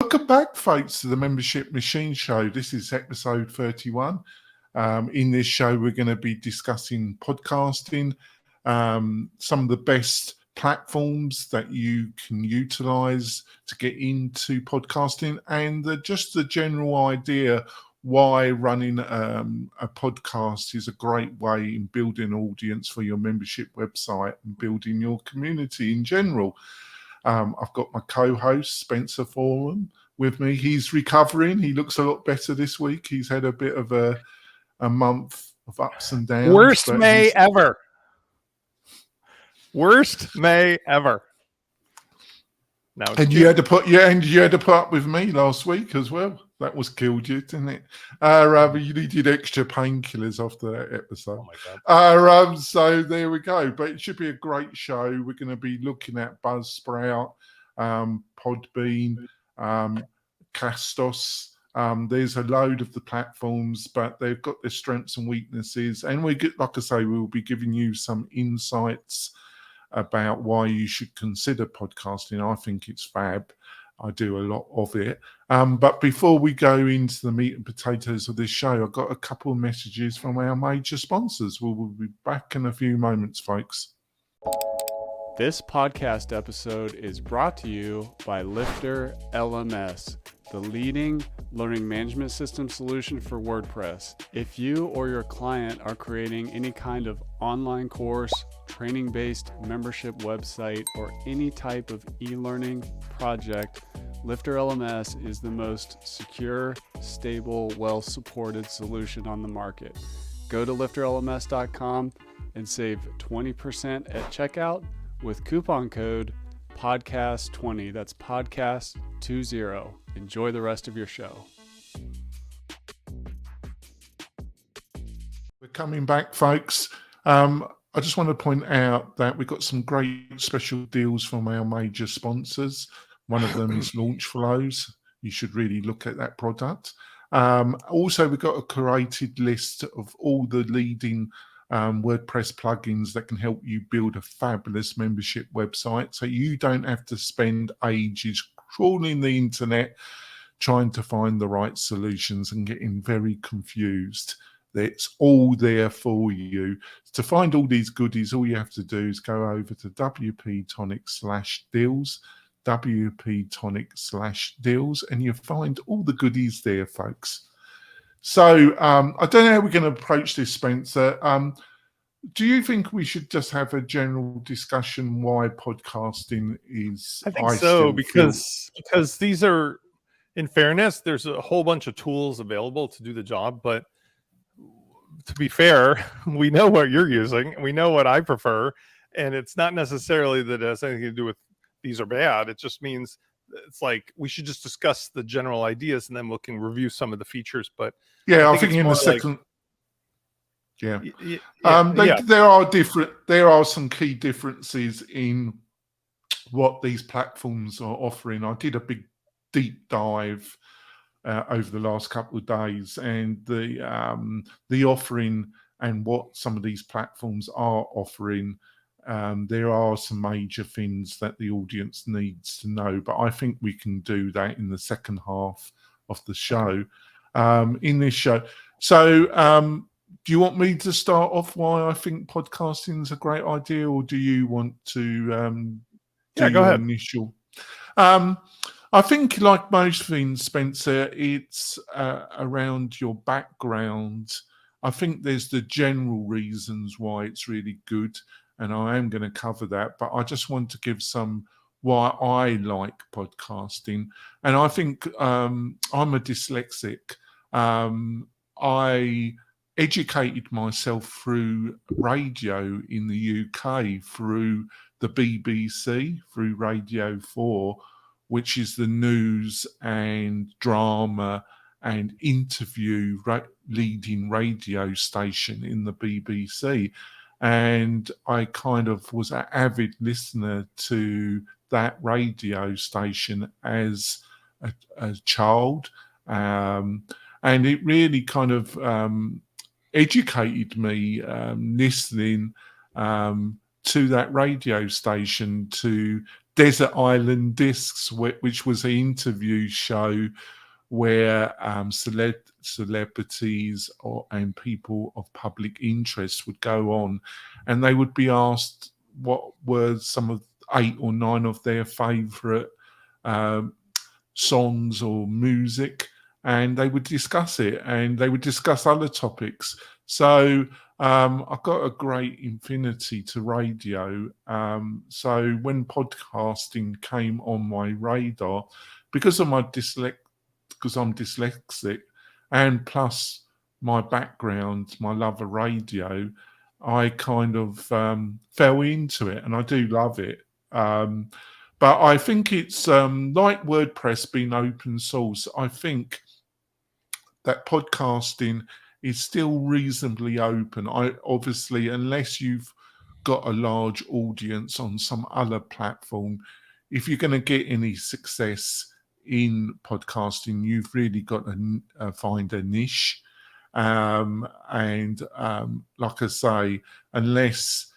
Welcome back, folks, to the Membership Machine Show. This is episode 31. In this show, we're going to be discussing podcasting, some of the best platforms that you can utilize to get into podcasting, and just the general idea why running a podcast is a great way in building an audience for your membership website and building your community in general. I've got my co-host, Spencer Foreman, with me. He's recovering. He looks a lot better this week. He's had a bit of a month of ups and downs. Worst May ever. Worst May ever. Now you had to put up with me last week as well. That was killed you, didn't it? You needed extra painkillers after that episode. Oh my God. So there we go. But it should be a great show. We're going to be looking at BuzzSprout, PodBean, Castos. There's a load of the platforms, but they've got their strengths and weaknesses. And like I say, we'll be giving you some insights about why you should consider podcasting. I think it's fab. I do a lot of it. But before we go into the meat and potatoes of this show, I've got a couple of messages from our major sponsors. We'll be back in a few moments, folks. This podcast episode is brought to you by Lifter LMS, the leading learning management system solution for WordPress. If you or your client are creating any kind of online course, training-based membership website, or any type of e-learning project, Lifter LMS is the most secure, stable, well-supported solution on the market. Go to lifterlms.com and save 20% at checkout with coupon code podcast20. That's podcast20. Enjoy the rest of your show. We're coming back, folks. I just want to point out that we've got some great special deals from our major sponsors. One of them is Launch Flows. You should really look at that product. Also, we've got a curated list of all the leading WordPress plugins that can help you build a fabulous membership website, so you don't have to spend ages trawling the internet trying to find the right solutions and getting very confused. It's all there for you. To find all these goodies, all you have to do is go over to WP-Tonic/deals, WP-Tonic/deals, and you'll find all the goodies there, folks. So I don't know how we're going to approach this, Spencer. Do you think we should just have a general discussion why podcasting is? I think so, because these are, in fairness, there's a whole bunch of tools available to do the job, but to be fair, we know what you're using, we know what I prefer, and it's not necessarily that it has anything to do with these are bad. It just means it's like we should just discuss the general ideas and then we can review some of the features. But yeah, I think in the second, there are some key differences in what these platforms are offering. I did a big deep dive over the last couple of days, and the offering and what some of these platforms are offering. There are some major things that the audience needs to know, but I think we can do that in the second half of the show. In this show, so do you want me to start off why I think podcasting is a great idea, or do you want to go ahead. Initial? I think, like most things, Spencer, it's around your background. I think there's the general reasons why it's really good, and I am going to cover that, but I just want to give some why I like podcasting. And I think I'm a dyslexic. I educated myself through radio in the UK, through the BBC, through Radio 4, which is the news and drama and interview leading radio station in the BBC. And I kind of was an avid listener to that radio station as a child. And it really kind of educated me listening to that radio station, to Desert Island Discs, which was an interview show where celebrities and people of public interest would go on, and they would be asked what were some of 8 or 9 of their favourite songs or music, and they would discuss it, and they would discuss other topics. So I've got a great affinity to radio. So when podcasting came on my radar, because of my because I'm dyslexic, and plus my background, my love of radio, I kind of fell into it, and I do love it. But I think it's like WordPress being open source. I think that podcasting is still reasonably open. Obviously, unless you've got a large audience on some other platform, if you're going to get any success in podcasting, you've really got to find a niche. Like I say, unless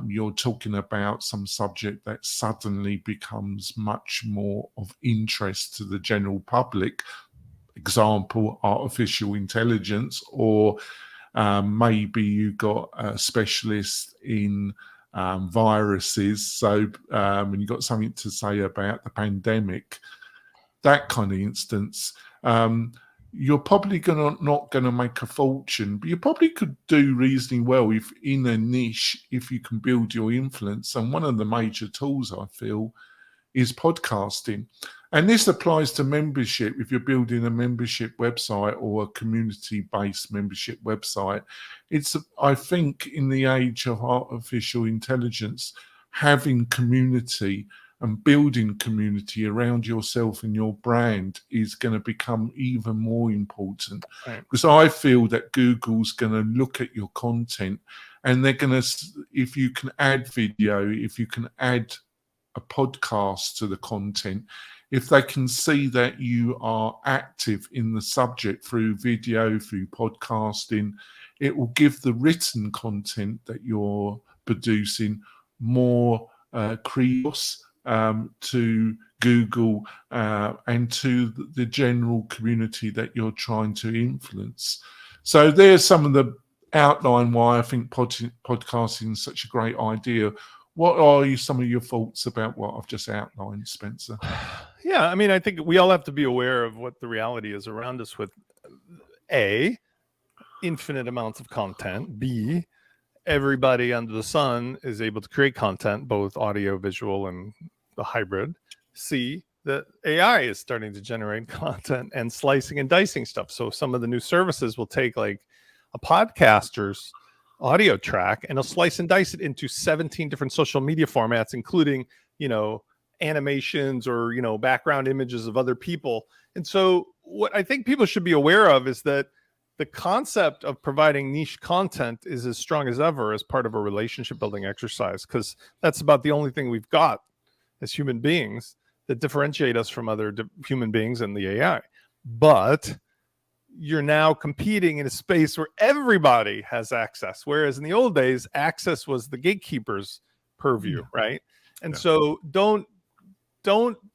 you're talking about some subject that suddenly becomes much more of interest to the general public, example, artificial intelligence, or maybe you got a specialist in viruses, so when you've got something to say about the pandemic, that kind of instance, you're probably not going to make a fortune, but you probably could do reasonably well if in a niche, if you can build your influence. And one of the major tools, I feel, is podcasting. And this applies to membership. If you're building a membership website or a community-based membership website, I think in the age of artificial intelligence, having community and building community around yourself and your brand is going to become even more important. Right. Because I feel that Google's going to look at your content, and they're going to, if you can add video, if you can add a podcast to the content, if they can see that you are active in the subject through video, through podcasting, it will give the written content that you're producing more credence to Google and to the general community that you're trying to influence. So there's some of the outline why I think podcasting is such a great idea. What are some of your thoughts about what I've just outlined, Spencer? Yeah, I mean, I think we all have to be aware of what the reality is around us with A, infinite amounts of content, B, everybody under the sun is able to create content, both audio, visual, and the hybrid. C, that AI is starting to generate content and slicing and dicing stuff. So some of the new services will take like a podcaster's audio track and they'll slice and dice it into 17 different social media formats, including, animations or, background images of other people. And so what I think people should be aware of is that the concept of providing niche content is as strong as ever as part of a relationship building exercise, because that's about the only thing we've got as human beings that differentiate us from other human beings and the AI. But you're now competing in a space where everybody has access, whereas in the old days, access was the gatekeeper's purview, right? And so don't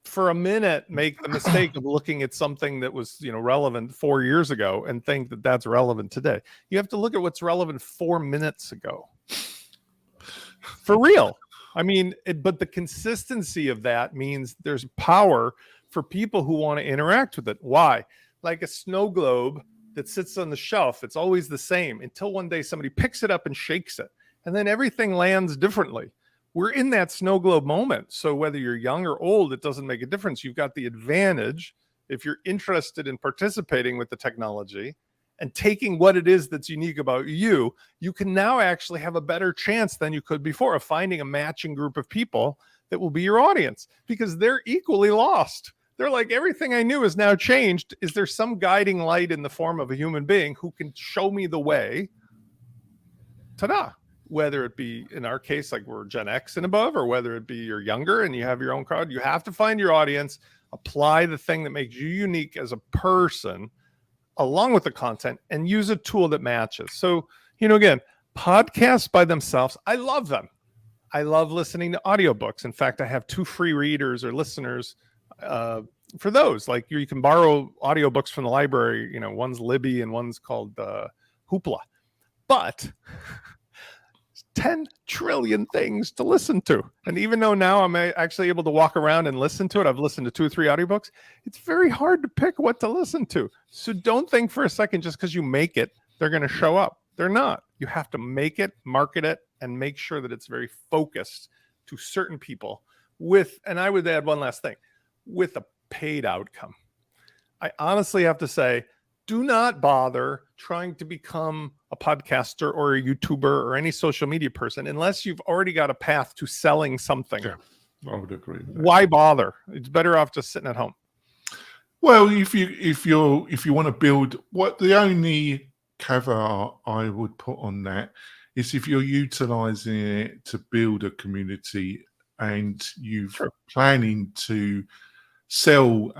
for a minute make the mistake of looking at something that was relevant 4 years ago and think that that's relevant today. You have to look at what's relevant 4 minutes ago. For real. I mean, but the consistency of that means there's power for people who want to interact with it. Why? Like a snow globe that sits on the shelf, it's always the same until one day somebody picks it up and shakes it, and then everything lands differently. We're in that snow globe moment. So whether you're young or old, it doesn't make a difference. You've got the advantage, if you're interested in participating with the technology and taking what it is that's unique about you, you can now actually have a better chance than you could before of finding a matching group of people that will be your audience, because they're equally lost. They're like, everything I knew is now changed. Is there some guiding light in the form of a human being who can show me the way? Ta-da. Whether it be, in our case, like we're Gen X and above, or whether it be you're younger and you have your own crowd, you have to find your audience, apply the thing that makes you unique as a person along with the content, and use a tool that matches. So, again, podcasts by themselves, I love them. I love listening to audiobooks. In fact, I have 2 free readers or listeners for those. Like you can borrow audiobooks from the library. One's Libby and one's called Hoopla. But 10 trillion things to listen to. And even though now I'm actually able to walk around and listen to it, I've listened to 2 or 3 audiobooks. It's very hard to pick what to listen to. So don't think for a second just because you make it, they're going to show up. They're not. You have to make it, market it, and make sure that it's very focused to certain people and I would add one last thing, with a paid outcome. I honestly have to say, do not bother trying to become a podcaster or a YouTuber or any social media person unless you've already got a path to selling something. Yeah, I would agree with that. Why bother? It's better off just sitting at home. Well, if you want to build, the only caveat I would put on that is if you're utilizing it to build a community and you're planning to sell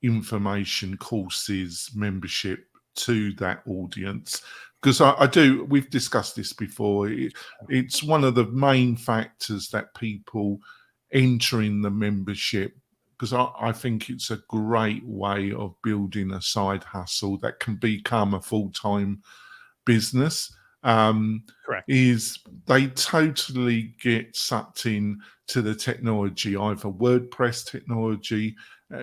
information, courses, membership to that audience, because we've discussed this before. It's one of the main factors that people entering the membership, because I think it's a great way of building a side hustle that can become a full-time business. Correct. Is they totally get sucked in to the technology, either WordPress technology.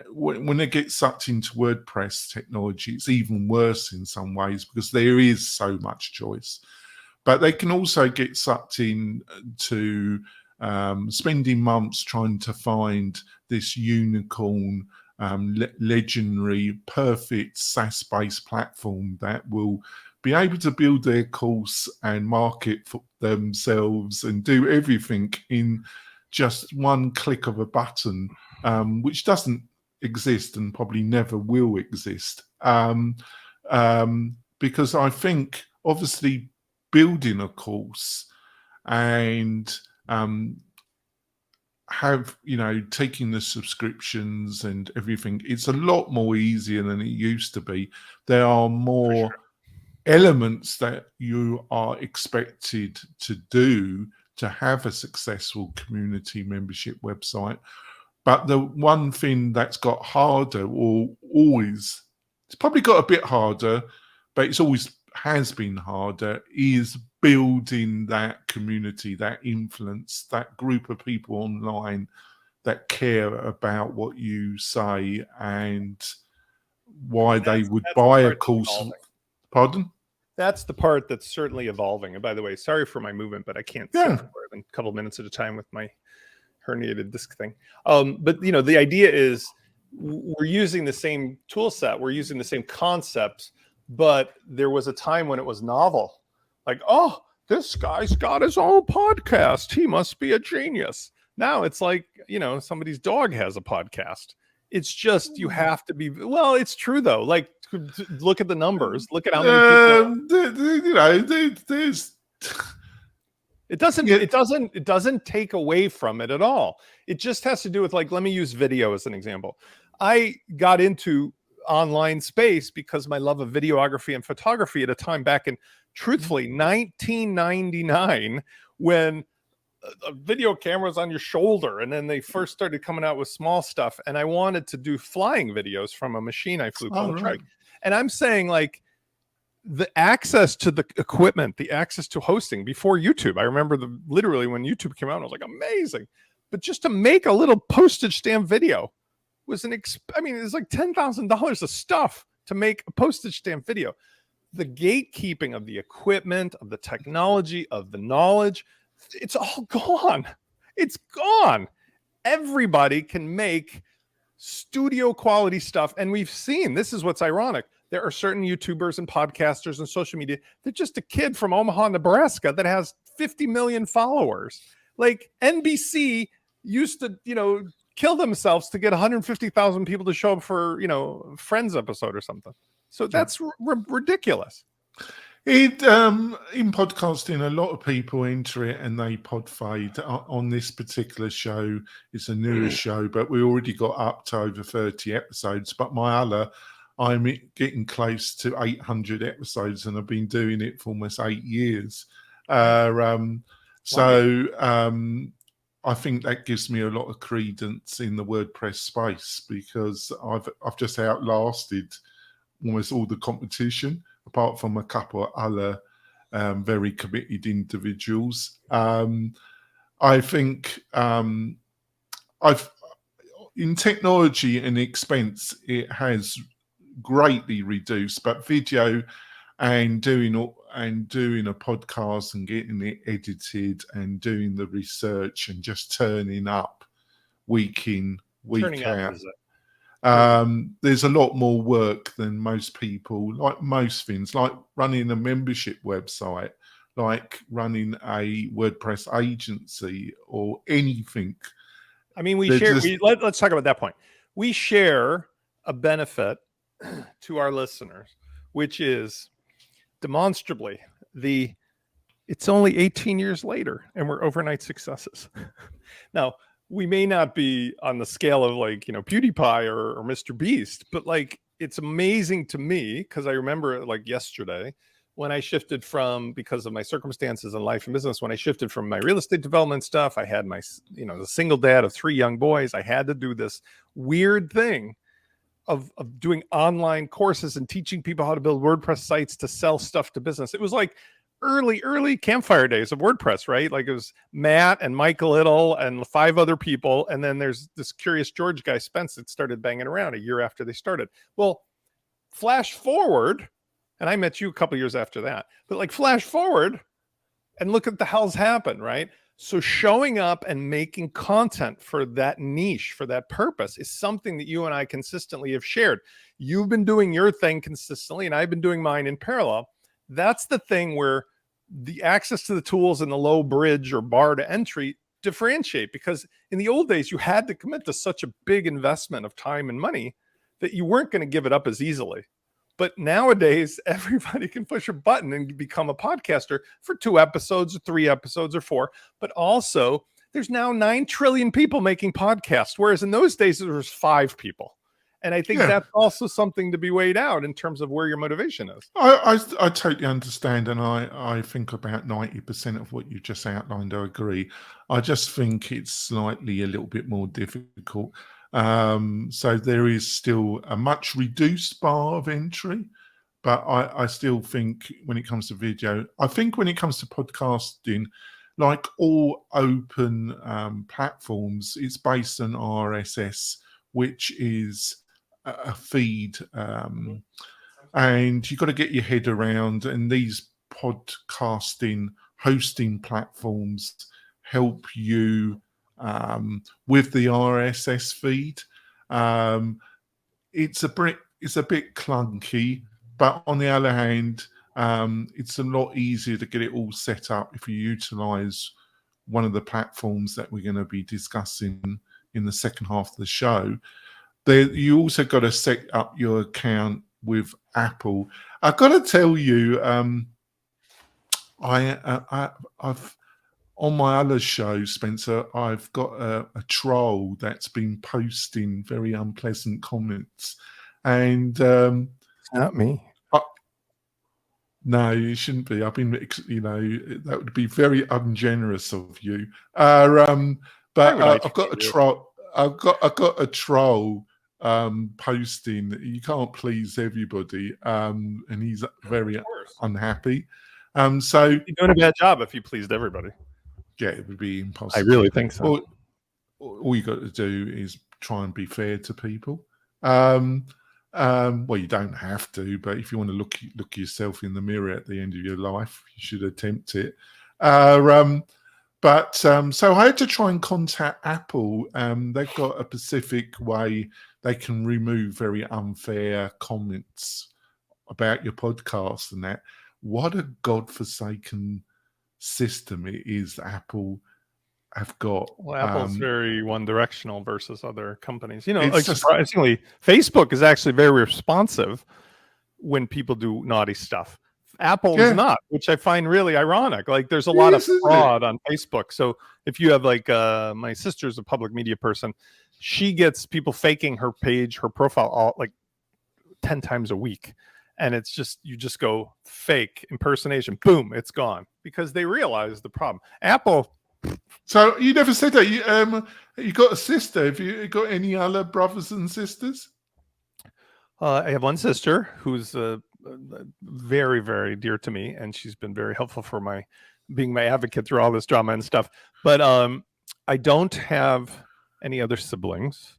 When they get sucked into WordPress technology, it's even worse in some ways because there is so much choice. But they can also get sucked in to spending months trying to find this unicorn, legendary, perfect SaaS-based platform that will be able to build their course and market for themselves and do everything in just one click of a button, which doesn't exist and probably never will exist. Because I think obviously building a course and taking the subscriptions and everything, it's a lot more easier than it used to be. There are more elements that you are expected to do to have a successful community membership website. But the one thing that's got harder, or always, it's probably got a bit harder, but it's always has been harder, is building that community, that influence, that group of people online that care about what you say and why they would buy a course. Pardon? That's the part that's certainly evolving. And by the way, sorry for my movement, but I can't sit for more than a couple of minutes at a time with my herniated disc thing. But the idea is we're using the same tool set, we're using the same concepts, but there was a time when it was novel. Like, oh, this guy's got his own podcast. He must be a genius. Now it's like, somebody's dog has a podcast. It's just, you have to be, well, it's true though. Like, look at the numbers. Look at how many people. There's. It doesn't take away from it at all. It just has to do with, like, let me use video as an example. I got into online space because my love of videography and photography at a time back in, truthfully, 1999, when a video camera was on your shoulder, and then they first started coming out with small stuff, and I wanted to do flying videos from a machine I flew called a Trike. And I'm saying, like, the access to the equipment, the access to hosting before YouTube. I remember literally when YouTube came out, I was like, amazing. But just to make a little postage stamp video was it's like $10,000 of stuff to make a postage stamp video. The gatekeeping of the equipment, of the technology, of the knowledge, it's all gone. It's gone. Everybody can make studio quality stuff. And we've seen, this is what's ironic. There are certain YouTubers and podcasters and social media. They're just a kid from Omaha, Nebraska that has 50 million followers. Like, NBC used to, kill themselves to get 150,000 people to show up for, Friends episode or something. So that's ridiculous. In podcasting, a lot of people enter it and they pod fade. On this particular show, it's a newer show, but we already got up to over 30 episodes. But I'm getting close to 800 episodes, and I've been doing it for almost 8 years. So I think that gives me a lot of credence in the WordPress space, because I've just outlasted almost all the competition, apart from a couple of other very committed individuals. I think in technology and expense, it has greatly reduced, but video and doing a podcast and getting it edited and doing the research and just turning up week in, week out. There's a lot more work than most people, like most things, like running a membership website, like running a WordPress agency or anything. I mean, let's talk about that point. We share a benefit to our listeners, which is demonstrably it's only 18 years later and we're overnight successes. Now, we may not be on the scale of PewDiePie or Mr. Beast, but it's amazing to me, because I remember yesterday when I shifted because of my circumstances in life and business, when I shifted from my real estate development stuff, I had my, the single dad of 3 young boys. I had to do this weird thing of doing online courses and teaching people how to build WordPress sites to sell stuff to business. It was like early campfire days of WordPress, right? Like it was Matt and Mike Little and 5 other people. And then there's this Curious George guy, Spence, that started banging around a year after they started. Well, flash forward, and I met you a couple years after that, but flash forward and look at the hell's happened, right? So showing up and making content for that niche, for that purpose, is something that you and I consistently have shared. You've been doing your thing consistently, and I've been doing mine in parallel. That's the thing where the access to the tools and the low bridge or bar to entry differentiate, because in the old days, you had to commit to such a big investment of time and money that you weren't going to give it up as easily. But nowadays, everybody can push a button and become a podcaster for 2 episodes or 3 episodes or 4. But also, there's now 9 trillion people making podcasts, whereas in those days, there was 5 people. And I think that's also something to be weighed out in terms of where your motivation is. I totally understand, and I think about 90% of what you just outlined, I agree. I just think it's slightly a little bit more difficult. So there is still a much reduced bar of entry, but I still think when it comes to video, I think when it comes to podcasting, like all open platforms, it's based on RSS, which is a feed, and you've got to get your head around, and these podcasting hosting platforms help you with the RSS feed. It's a bit clunky, but on the other hand, it's a lot easier to get it all set up if you utilize one of the platforms that we're going to be discussing in the second half of the show. You also got to set up your account with Apple. I've got to tell you, I've on my other show, Spencer, I've got a troll that's been posting very unpleasant comments, and it's not me. No, you shouldn't be. I've been, that would be very ungenerous of you. But I've got a troll. I've got a troll posting. You can't please everybody, and he's very unhappy. So you're doing a bad job if you pleased everybody. Yeah, it would be impossible. I really think so. All you got to do is try and be fair to people. Well, you don't have to, but if you want to look yourself in the mirror at the end of your life, you should attempt it. So I had to try and contact Apple. They've got a specific way they can remove very unfair comments about your podcast and that. What a godforsaken system it is Apple have got. Well, Apple's very one-directional versus other companies. It's surprisingly, Facebook is actually very responsive when people do naughty stuff. Apple is not, which I find really ironic. Like, there's a lot of fraud on Facebook. So if you have my sister's a public media person, she gets people faking her page, her profile, all 10 times a week. and it's just, you just go fake impersonation, boom, it's gone, because they realize the problem. Apple. So you never said that. You got a sister. Have you got any other brothers and sisters? I have one sister who's very, very dear to me, and she's been very helpful for being my advocate through all this drama and stuff. But I don't have any other siblings.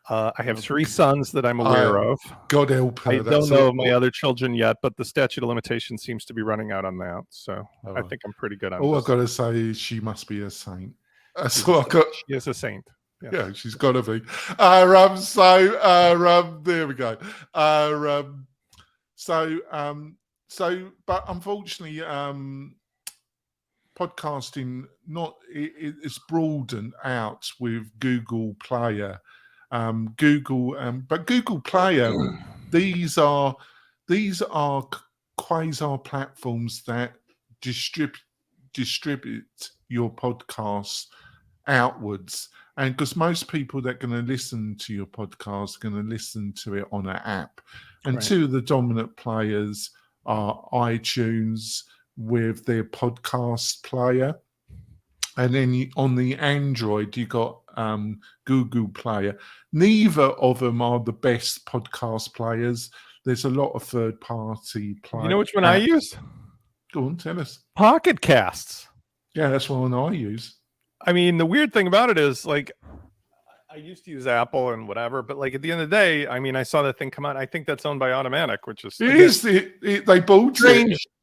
I have 3 sons that I'm aware of. God help her. I don't know my other children yet, but the statute of limitations seems to be running out on that. So I think I'm pretty good on all this. I've got to say is she must be a saint. That's all I've got. She is a saint. Yes. Yeah, she's got to be. There we go. But unfortunately, podcasting it's broadened out with Google Player. But Google Player, these are quasi platforms that distribute your podcasts outwards, and because most people that are going to listen to your podcast are going to listen to it on an app, and Right. 2 of the dominant players are iTunes with their podcast player, and then on the Android you got Google Player. Neither of them are the best podcast players. There's a lot of third-party players. You know which one I use? Go on, tell us. Pocket Casts. Yeah, that's one I use. I mean, the weird thing about it is, like, I used to use Apple and whatever, but like at the end of the day, I mean, I saw that thing come out. I think that's owned by Automatic, which is they bought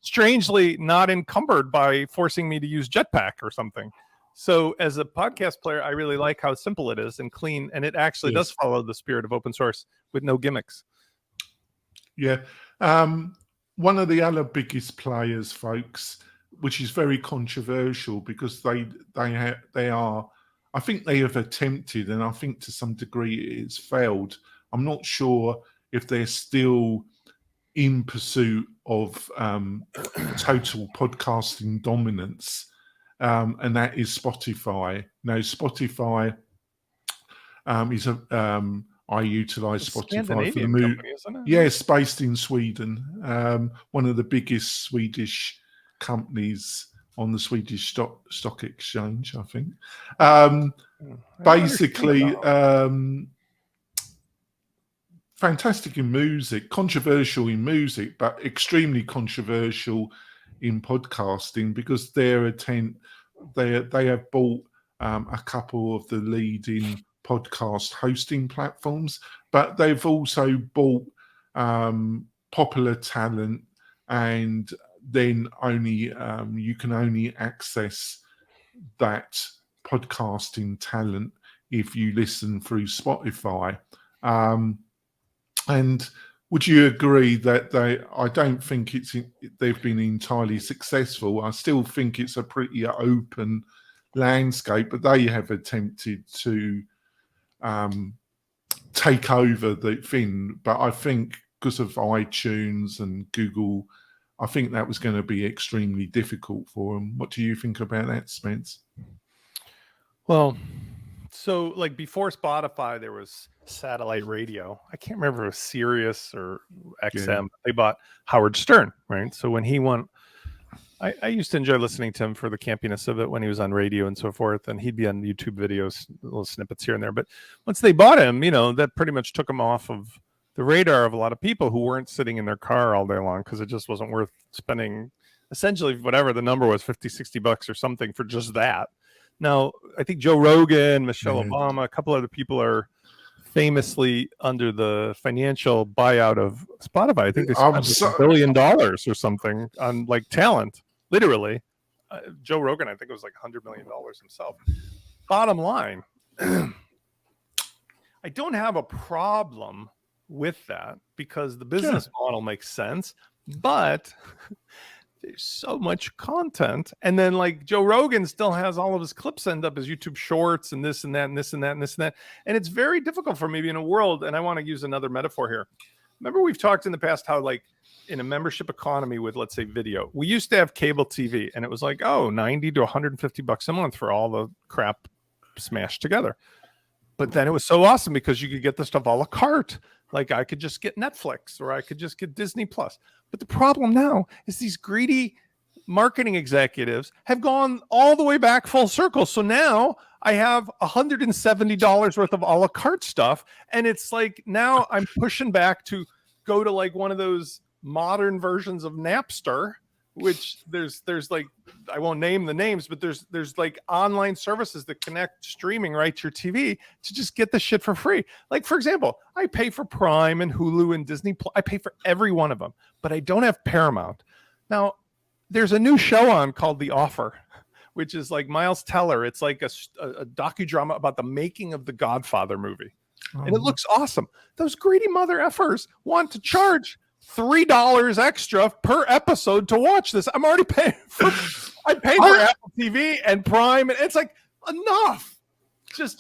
strangely not encumbered by forcing me to use Jetpack or something. So as a podcast player, I really like how simple it is and clean, and it actually does follow the spirit of open source with no gimmicks. Yeah. One of the other biggest players, folks, which is very controversial because they are, I think they have attempted, and I think to some degree it's failed. I'm not sure if they're still in pursuit of total podcasting dominance, and that is Spotify. Now, Spotify is I utilize Spotify for the move. Yes, based in Sweden. One of the biggest Swedish companies on the Swedish stock exchange, I think. Basically, fantastic in music, controversial in music, but extremely controversial in podcasting because they have bought a couple of the leading podcast hosting platforms, but they've also bought popular talent, and then only you can only access that podcasting talent if you listen through Spotify. And would you agree that I don't think they've been entirely successful. I still think it's a pretty open landscape, but they have attempted to take over the thing. But I think because of iTunes and Google, I think that was going to be extremely difficult for them. What do you think about that, Spence? Well, so like before Spotify, there was satellite radio. I can't remember if it was Sirius or XM. Yeah. They bought Howard Stern, right? So when he won, I used to enjoy listening to him for the campiness of it when he was on radio and so forth. And he'd be on YouTube videos, little snippets here and there. But once they bought him, that pretty much took him off of the radar of a lot of people who weren't sitting in their car all day long because it just wasn't worth spending essentially whatever the number was, $50-$60 or something for just that. Now, I think Joe Rogan, Michelle Obama, a couple other people are famously under the financial buyout of Spotify. I think they spent $1 billion or something on like talent, literally. Joe Rogan, I think it was like $100 million himself. Bottom line, I don't have a problem with that because the business model makes sense, but there's so much content, and then like Joe Rogan still has all of his clips end up as YouTube shorts and this and that and this and that and this and that, and it's very difficult for maybe in a world. And I want to use another metaphor here. Remember we've talked in the past how like in a membership economy with, let's say, video, we used to have cable TV and it was like $90 to $150 a month for all the crap smashed together. But then it was so awesome because you could get the stuff a la carte. Like I could just get Netflix or I could just get Disney Plus. But the problem now is these greedy marketing executives have gone all the way back full circle. So now I have $170 worth of a la carte stuff. And it's like now I'm pushing back to go to like one of those modern versions of Napster, which there's like, I won't name the names, but there's like online services that connect streaming right to your TV to just get the shit for free. Like, for example, I pay for Prime and Hulu and Disney Plus. I pay for every one of them, but I don't have Paramount. Now, there's a new show on called The Offer, which is like Miles Teller. It's like a docudrama about the making of the Godfather movie. And it looks awesome. Those greedy mother effers want to charge $3 extra per episode to watch this. I'm already paying for Apple TV and Prime, and it's like enough. Just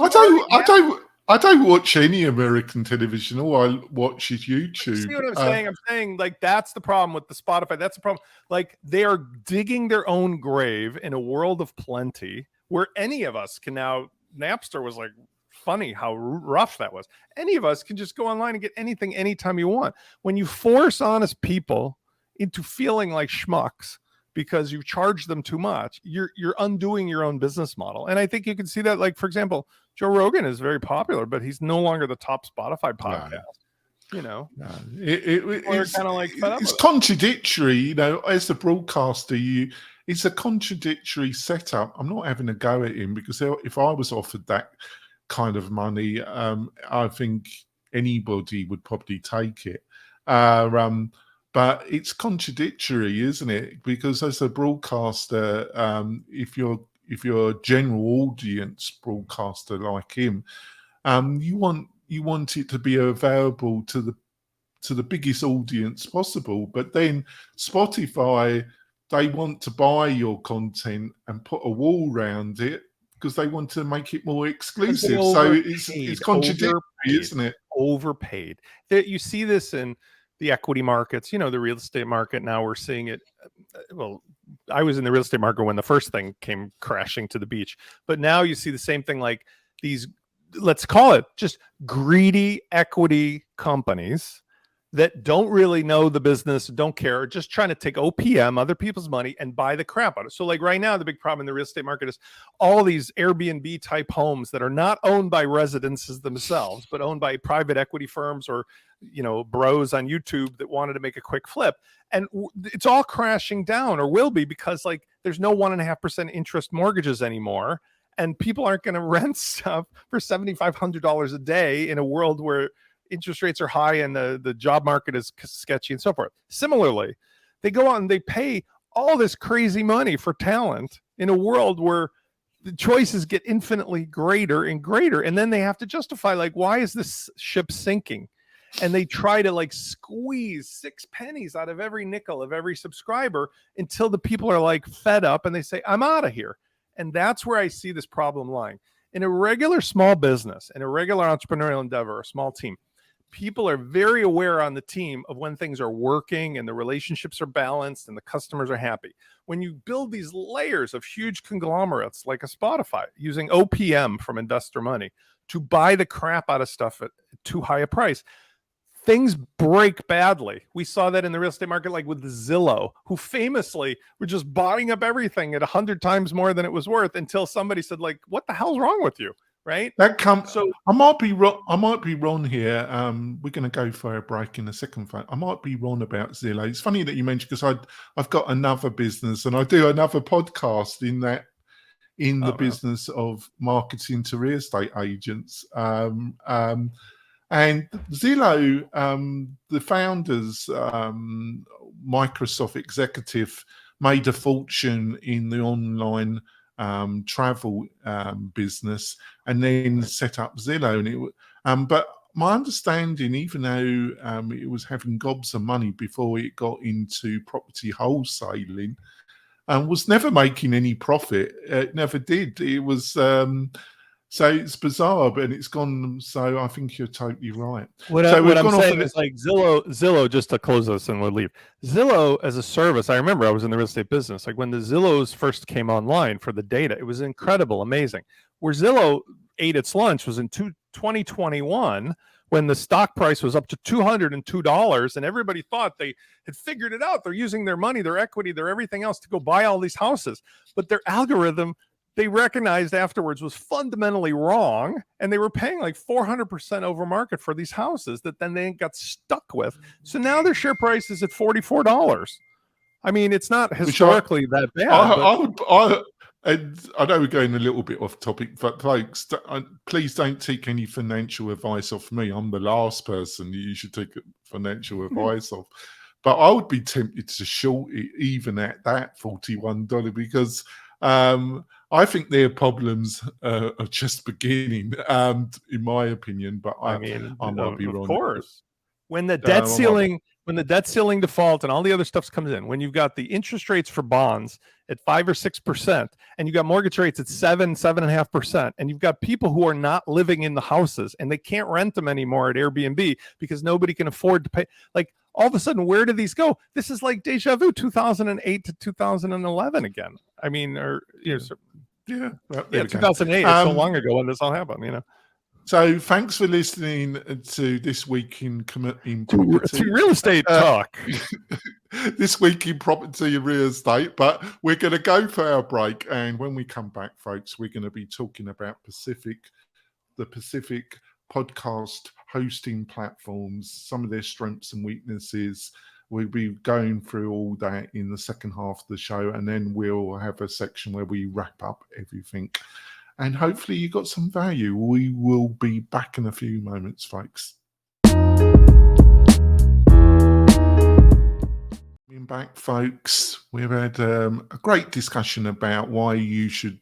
I don't watch any American television. All I watch is YouTube. See what I'm saying? I'm saying like that's the problem with the Spotify. That's the problem. Like they are digging their own grave in a world of plenty where any of us can now. Napster was like funny how rough that was. Any of us can just go online and get anything anytime you want. When you force honest people into feeling like schmucks because you charge them too much, you're undoing your own business model. And I think you can see that, like, for example, Joe Rogan is very popular, but he's no longer the top Spotify podcast. No. You know, no. It's kind of like it's contradictory. You know, as a broadcaster, it's a contradictory setup. I'm not having a go at him because if I was offered that kind of money, I think anybody would probably take it. But it's contradictory, isn't it? Because as a broadcaster, if you're a general audience broadcaster like him, you want it to be available to the biggest audience possible. But then Spotify, they want to buy your content and put a wall around it because they want to make it more exclusive. So it's contradictory, isn't it? Overpaid. You see this in the equity markets, you know, the real estate market. Now we're seeing it. Well, I was in the real estate market when the first thing came crashing to the beach, but now you see the same thing, like these, let's call it just greedy equity companies that don't really know the business, don't care, just trying to take OPM, other people's money, and buy the crap out of it. So like right now, the big problem in the real estate market is all these Airbnb type homes that are not owned by residences themselves, but owned by private equity firms or, you know, bros on YouTube that wanted to make a quick flip. And it's all crashing down, or will be, because like there's no 1.5% interest mortgages anymore. And people aren't going to rent stuff for $7,500 a day in a world where interest rates are high and the job market is sketchy and so forth. Similarly, they go on and they pay all this crazy money for talent in a world where the choices get infinitely greater and greater. And then they have to justify, like, why is this ship sinking? And they try to like squeeze 6 pennies out of every nickel of every subscriber until the people are like fed up and they say, I'm out of here. And that's where I see this problem lying. In a regular small business, in a regular entrepreneurial endeavor, a small team, people are very aware on the team of when things are working and the relationships are balanced and the customers are happy. When you build these layers of huge conglomerates like a Spotify using OPM from investor money to buy the crap out of stuff at too high a price, things break badly. We saw that in the real estate market, like with Zillow, who famously were just buying up everything at 100 times more than it was worth until somebody said, like, what the hell's wrong with you? Right? So I might be wrong here. We're going to go for a break in a second. I might be wrong about Zillow. It's funny that you mentioned, because I've got another business and I do another podcast in the business of marketing to real estate agents. And Zillow, the founders, Microsoft executive, made a fortune in the online travel business, and then set up Zillow. And but my understanding, even though it was having gobs of money before it got into property wholesaling, was never making any profit. It never did. It was so it's bizarre, but it's gone. So I think you're totally right. What I'm saying is, like, Zillow, just to close this and we'll leave. Zillow as a service, I remember I was in the real estate business. Like when the Zillows first came online for the data, it was incredible, amazing. Where Zillow ate its lunch was in 2021 when the stock price was up to $202 and everybody thought they had figured it out. They're using their money, their equity, their everything else to go buy all these houses. But their algorithm, they recognized afterwards, was fundamentally wrong. And they were paying like 400% over market for these houses that then they got stuck with. So now their share price is at $44. I mean, it's not historically that bad. And I know we're going a little bit off topic, but folks, please don't take any financial advice off me. I'm the last person you should take financial advice off. But I would be tempted to short it even at that $41 because I think their problems are just beginning, in my opinion. But I might be wrong. Of course, when the debt ceiling. When the debt ceiling default and all the other stuff comes in, when you've got the interest rates for bonds at 5 or 6%, and you've got mortgage rates at 7.5%, and you've got people who are not living in the houses and they can't rent them anymore at Airbnb because nobody can afford to pay. Like all of a sudden, where do these go? This is like deja vu, 2008 to 2011 again. I mean, 2008. It's so long ago when this all happened, So thanks for listening to This Week in Property. To real estate talk. This Week in Property and Real Estate. But we're going to go for our break. And when we come back, folks, we're going to be talking about the Pacific podcast hosting platforms, some of their strengths and weaknesses. We'll be going through all that in the second half of the show. And then we'll have a section where we wrap up everything. And hopefully you got some value. We will be back in a few moments, folks. Coming back, folks. We've had a great discussion about why you should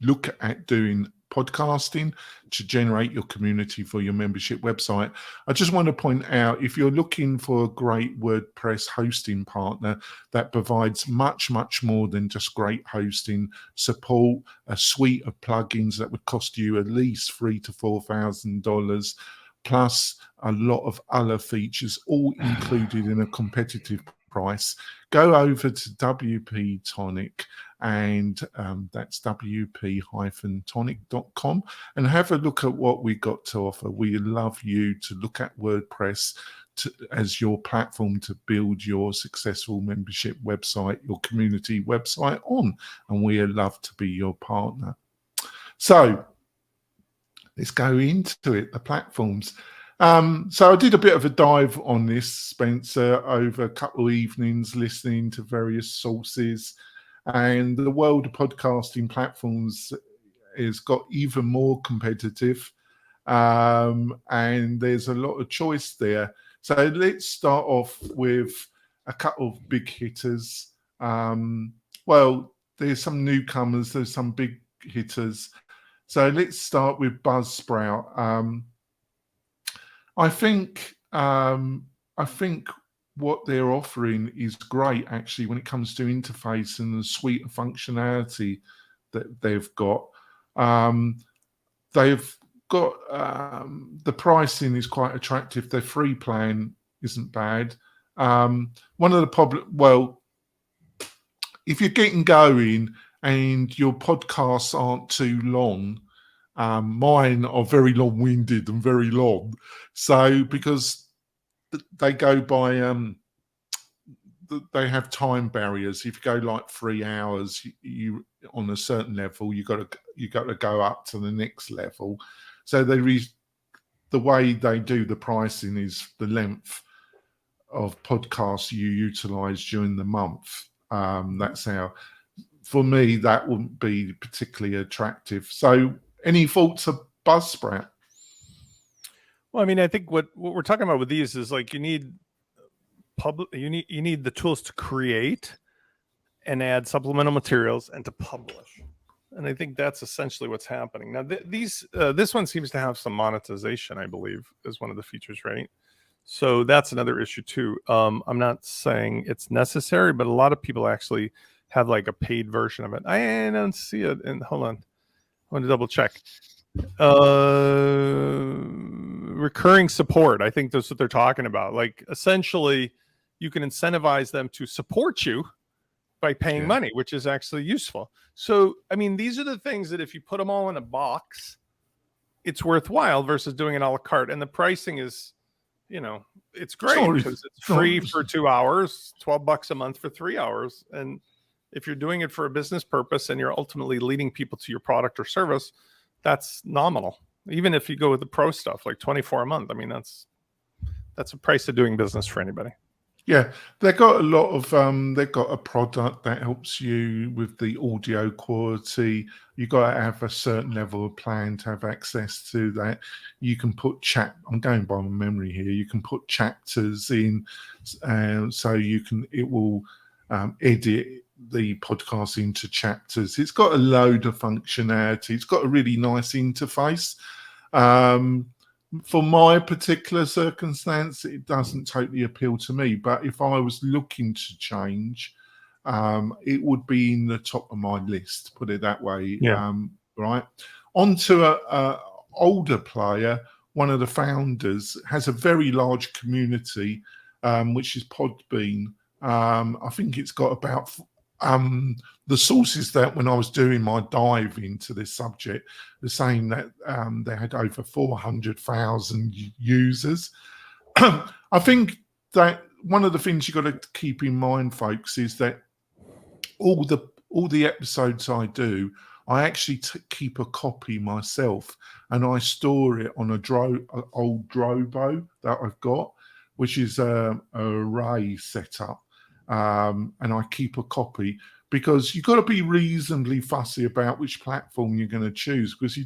look at doing podcasting to generate your community for your membership website. I just want to point out, if you're looking for a great WordPress hosting partner that provides much, much more than just great hosting support, a suite of plugins that would cost you at least $3,000 to $4,000, plus a lot of other features, all included in a competitive price, go over to WP-Tonic, and that's wp-tonic.com, and have a look at what we got to offer. We love you to look at WordPress as your platform to build your successful membership website, your community website on, and we love to be your partner. So let's go into it, the platforms. So I did a bit of a dive on this, Spencer, over a couple of evenings listening to various sources, and the world of podcasting platforms has got even more competitive, and there's a lot of choice there. So let's start off with a couple of big hitters. Well, there's some newcomers, there's some big hitters. So let's start with BuzzSprout. I think what they're offering is great, actually, when it comes to interface and the suite of functionality that they've got. They've got the pricing is quite attractive. Their free plan isn't bad. One of the problems, if you're getting going and your podcasts aren't too long, mine are very long-winded and very long. So because they go by, they have time barriers. If you go like 3 hours, you on a certain level, you got to go up to the next level. So the way they do the pricing is the length of podcasts you utilize during the month. That's how. For me, that wouldn't be particularly attractive. So, any thoughts of BuzzSprout? Well, I mean, I think what we're talking about with these is like you need the tools to create and add supplemental materials and to publish. And I think that's essentially what's happening. Now, this one seems to have some monetization, I believe, is one of the features, right? So that's another issue too. I'm not saying it's necessary, but a lot of people actually have like a paid version of it. I don't see it. And hold on, I want to double check. Recurring support. I think that's what they're talking about. Like essentially, you can incentivize them to support you by paying money, which is actually useful. So, I mean, these are the things that if you put them all in a box, it's worthwhile versus doing an a la carte. And the pricing is, it's great because it's free for 2 hours, $12 a month for 3 hours. And if you're doing it for a business purpose and you're ultimately leading people to your product or service, that's nominal. Even if you go with the pro stuff, like $24 a month, I mean, that's a price of doing business for anybody. Yeah, they've got a lot of they've got a product that helps you with the audio quality. You got to have a certain level of plan to have access to that. You can put I'm going by my memory here. You can put chapters in, so it will edit the podcast into chapters. It's got a load of functionality. It's got a really nice interface. For my particular circumstance, it doesn't totally appeal to me. But if I was looking to change, it would be in the top of my list, put it that way. Yeah. Right. On to a older player, one of the founders, has a very large community, which is PodBean. I think it's got about the sources that when I was doing my dive into this subject, they're saying that they had over 400,000 users. I think that one of the things you've got to keep in mind, folks, is that all the episodes I do, I actually keep a copy myself, and I store it on an old Drobo that I've got, which is a array setup. And I keep a copy because you've got to be reasonably fussy about which platform you're going to choose, because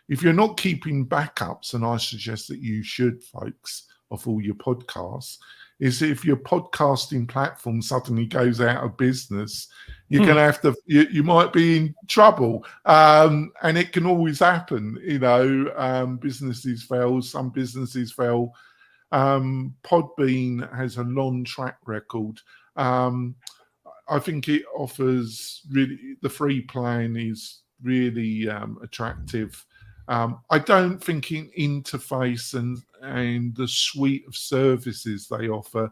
if you're not keeping backups, and I suggest that you should, folks, of all your podcasts, is if your podcasting platform suddenly goes out of business, you're going to have to, you might be in trouble. And it can always happen, businesses fail, some businesses fail. PodBean has a long track record. I think it offers the free plan is really attractive. I don't think in interface and the suite of services they offer,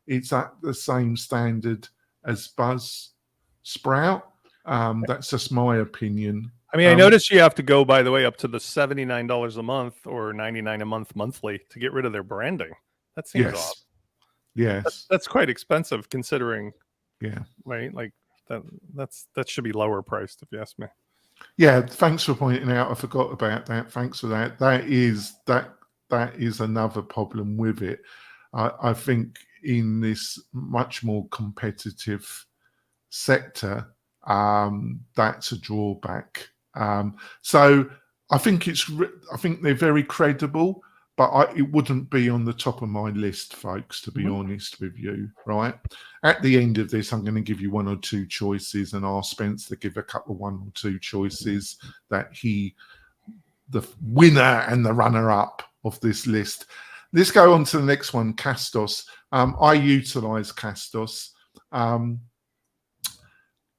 it's at the same standard as BuzzSprout. That's just my opinion. I mean, I noticed you have to go, by the way, up to the $79 a month or $99 a month monthly to get rid of their branding. That seems odd. Yes, that's quite expensive considering. Yeah, right. Like that should be lower priced, if you ask me. Yeah, thanks for pointing out. I forgot about that. Thanks for that. That is another problem with it. I think in this much more competitive sector, that's a drawback. So I think they're very credible, but it wouldn't be on the top of my list, folks, to be honest with you, right? At the end of this, I'm going to give you one or two choices and ask Spencer to give a couple of one or two choices that the winner and the runner-up of this list. Let's go on to the next one, Castos. I utilize Castos.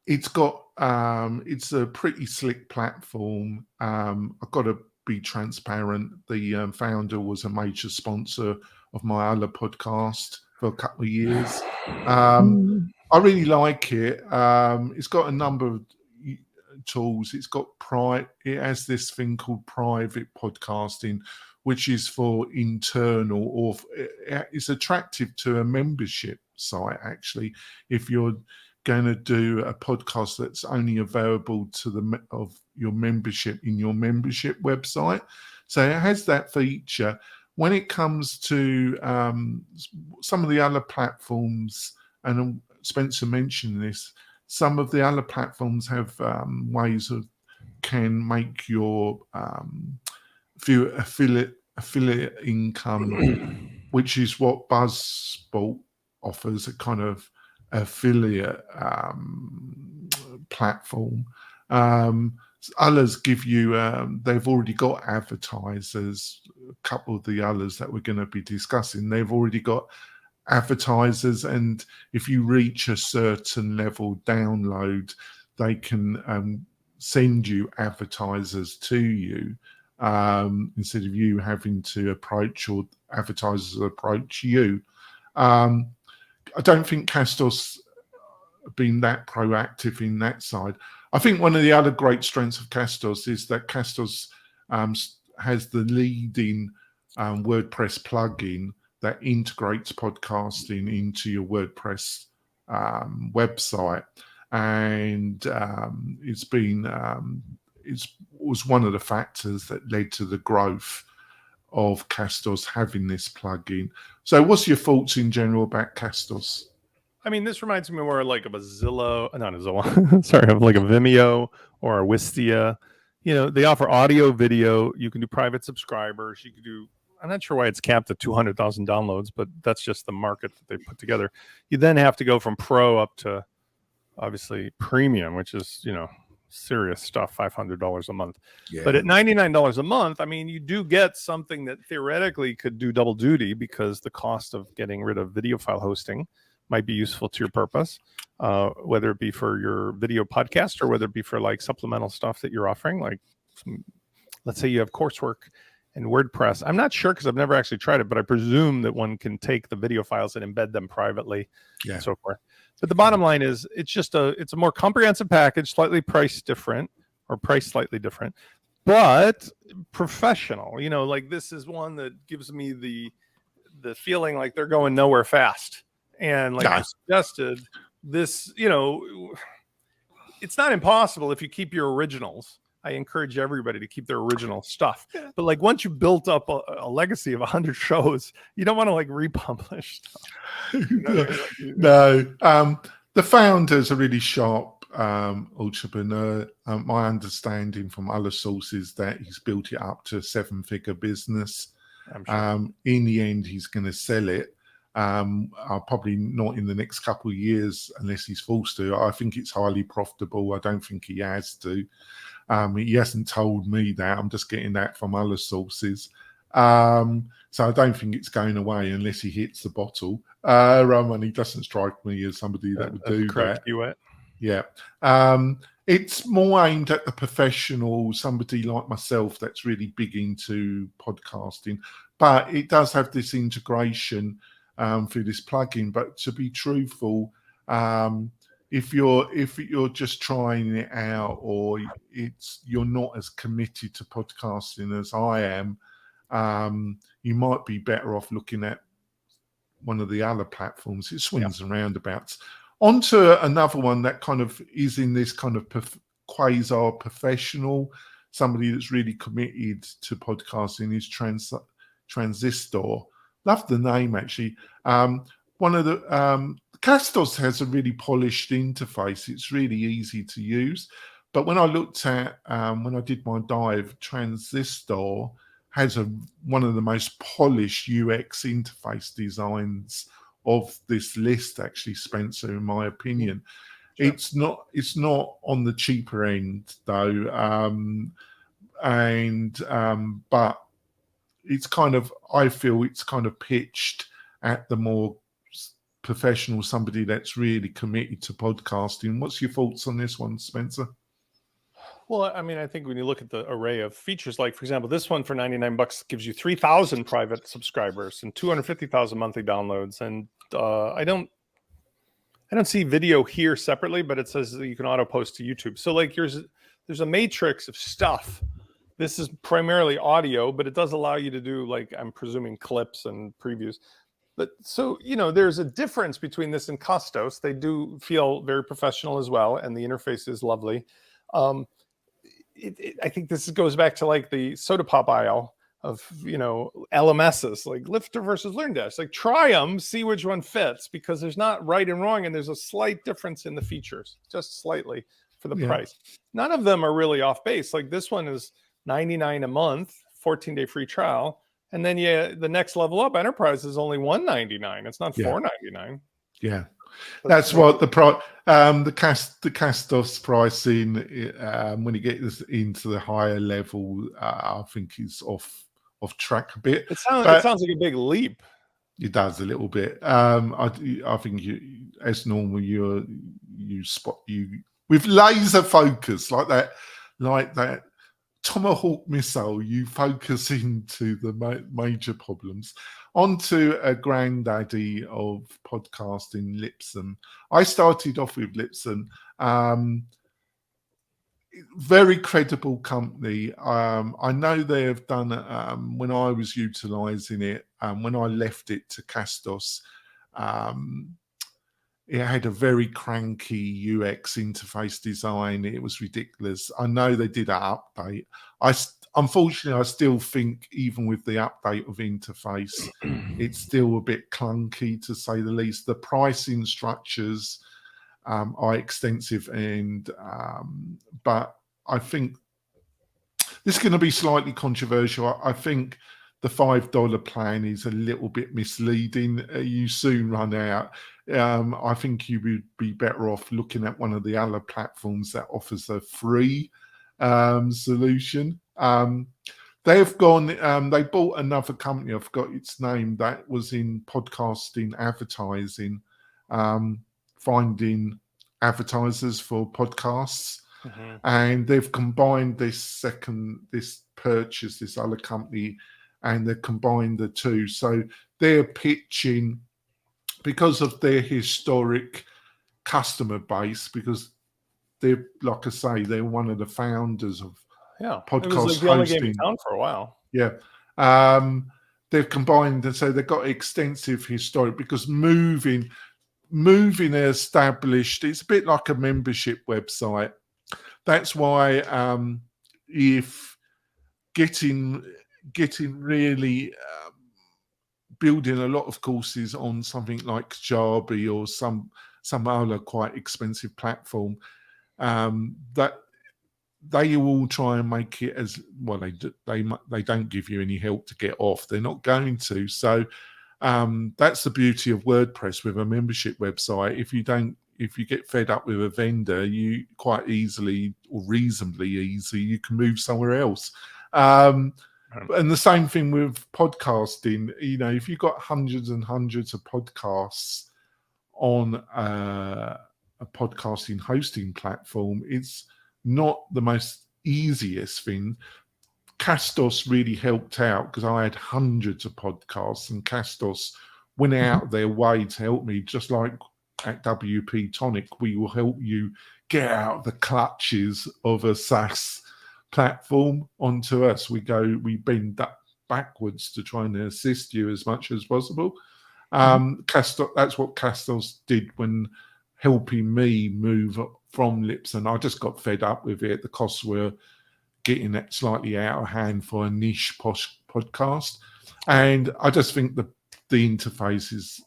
It's a pretty slick platform. I've got to be transparent. The founder was a major sponsor of my other podcast for a couple of years. I really like it. It's got a number of tools. It has this thing called private podcasting, which is for internal, or it's attractive to a membership site, actually. If you're going to do a podcast that's only available to of your membership in your membership website. So it has that feature. When it comes to some of the other platforms, and Spencer mentioned this, some of the other platforms have ways can make your affiliate income, which is what BuzzSprout offers, a kind of affiliate platform. Others give you, they've already got advertisers. A couple of the others that we're going to be discussing, they've already got advertisers, and if you reach a certain level download, they can send you advertisers to you instead of you having to approach, or advertisers approach you. I don't think Castos been that proactive in that side. I think one of the other great strengths of Castos is that Castos has the leading WordPress plugin that integrates podcasting into your WordPress website, and it was one of the factors that led to the growth of Castos having this plugin. So what's your thoughts in general about Castos? I mean, this reminds me more like of a Zillow, not a Zillow, sorry, of like a Vimeo or a Wistia. You know, they offer audio, video. You can do private subscribers. You can do, I'm not sure why it's capped at 200,000 downloads, but that's just the market that they put together. You then have to go from pro up to obviously premium, which is, you know, serious stuff, $500 a month. Yeah. But at $99 a month, I mean, you do get something that theoretically could do double duty, because the cost of getting rid of video file hosting might be useful to your purpose, whether it be for your video podcast or whether it be for like supplemental stuff that you're offering. Like, let's say you have coursework and WordPress. I'm not sure because I've never actually tried it, but I presume that one can take the video files and embed them privately, and so forth. But the bottom line is, it's a more comprehensive package, slightly priced different, or priced slightly different, but professional. You know, like this is one that gives me the feeling like they're going nowhere fast. And like you suggested, this, you know, it's not impossible if you keep your originals. I encourage everybody to keep their original stuff. But like once you built up a legacy of 100 shows, you don't want to like republish stuff. No. The founder's a really sharp entrepreneur. My understanding from other sources that he's built it up to a 7-figure business. I'm sure. In the end, he's going to sell it. Probably not in the next couple of years unless he's forced to. I think it's highly profitable. I don't think he has to. He hasn't told me that. I'm just getting that from other sources. So I don't think it's going away unless he hits the bottle. And he doesn't strike me as somebody that would do that. Yeah. It's more aimed at the professional, somebody like myself that's really big into podcasting. But it does have this integration through this plugin. But to be truthful, if you're just trying it out, or you're not as committed to podcasting as I am, you might be better off looking at one of the other platforms. It swings and roundabouts. Onto another one that kind of is in this kind of quasi professional, somebody that's really committed to podcasting, is Transistor. Love the name, actually. One of the Castos has a really polished interface. It's really easy to use. But when I looked at, when I did my dive, Transistor has one of the most polished UX interface designs of this list, actually, Spencer, in my opinion. Sure. It's not on the cheaper end, though. But it's kind of, I feel it's kind of pitched at the more professional, somebody that's really committed to podcasting. What's your thoughts on this one, Spencer? Well, I mean, I think when you look at the array of features, like for example, this one for $99 gives you 3,000 private subscribers and 250,000 monthly downloads. And I don't see video here separately, but it says that you can auto post to YouTube. So like there's a matrix of stuff. This is primarily audio, but it does allow you to do, like, I'm presuming, clips and previews. But so, you know, there's a difference between this and Castos. They do feel very professional as well, and the interface is lovely. I think this goes back to like the soda pop aisle of, you know, LMSs, like Lifter versus LearnDash. Like, try them, see which one fits, because there's not right and wrong, and there's a slight difference in the features, just slightly, for the price. None of them are really off base. Like this one is $99 a month, 14-day free trial, and then the next level up, Enterprise, is only $199. It's not $499. Yeah. That's what the Castos pricing, when you get into the higher level, I think is off track a bit. It sounds like a big leap. It does a little bit. I think as normal, you spot with laser focus like that Tomahawk missile. You focus into the major problems. Onto a granddaddy of podcasting, Libsyn. I started off with Libsyn. very credible company. I know they have done when I was utilizing it, when I left it to Castos, it had a very cranky UX interface design. It was ridiculous. I know they did an update. Unfortunately, I still think even with the update of interface, it's still a bit clunky, to say the least. The pricing structures are extensive, but I think this is going to be slightly controversial. I think the $5 plan is a little bit misleading. You soon run out. I think you would be better off looking at one of the other platforms that offers a free solution. They've gone, they bought another company, I forgot its name, that was in podcasting advertising, finding advertisers for podcasts. Mm-hmm. And they've combined this purchase, this other company, and they've combined the two. So they're pitching, because of their historic customer base, because they're, like I say, they're one of the founders of podcast it was like the only game in hosting. town for a while. Yeah. They've combined, and so they've got extensive historic, because moving established, it's a bit like a membership website. That's why if getting really building a lot of courses on something like Kajabi or some other quite expensive platform, that they will try and make it as well. They don't give you any help to get off. They're not going to. So that's the beauty of WordPress with a membership website. If you get fed up with a vendor, you quite easily, or reasonably easy, you can move somewhere else. And the same thing with podcasting. You know, if you've got hundreds and hundreds of podcasts on a podcasting hosting platform, it's not the most easiest thing. Castos really helped out, because I had hundreds of podcasts, and Castos went out of their way to help me, just like at WP-Tonic, we will help you get out of the clutches of a SaaS platform onto us. We bend backwards to try and assist you as much as possible. Castos, that's what Castos did when helping me move from Libsyn. I just got fed up with it. The costs were getting that slightly out of hand for a niche podcast, and I just think the interface is,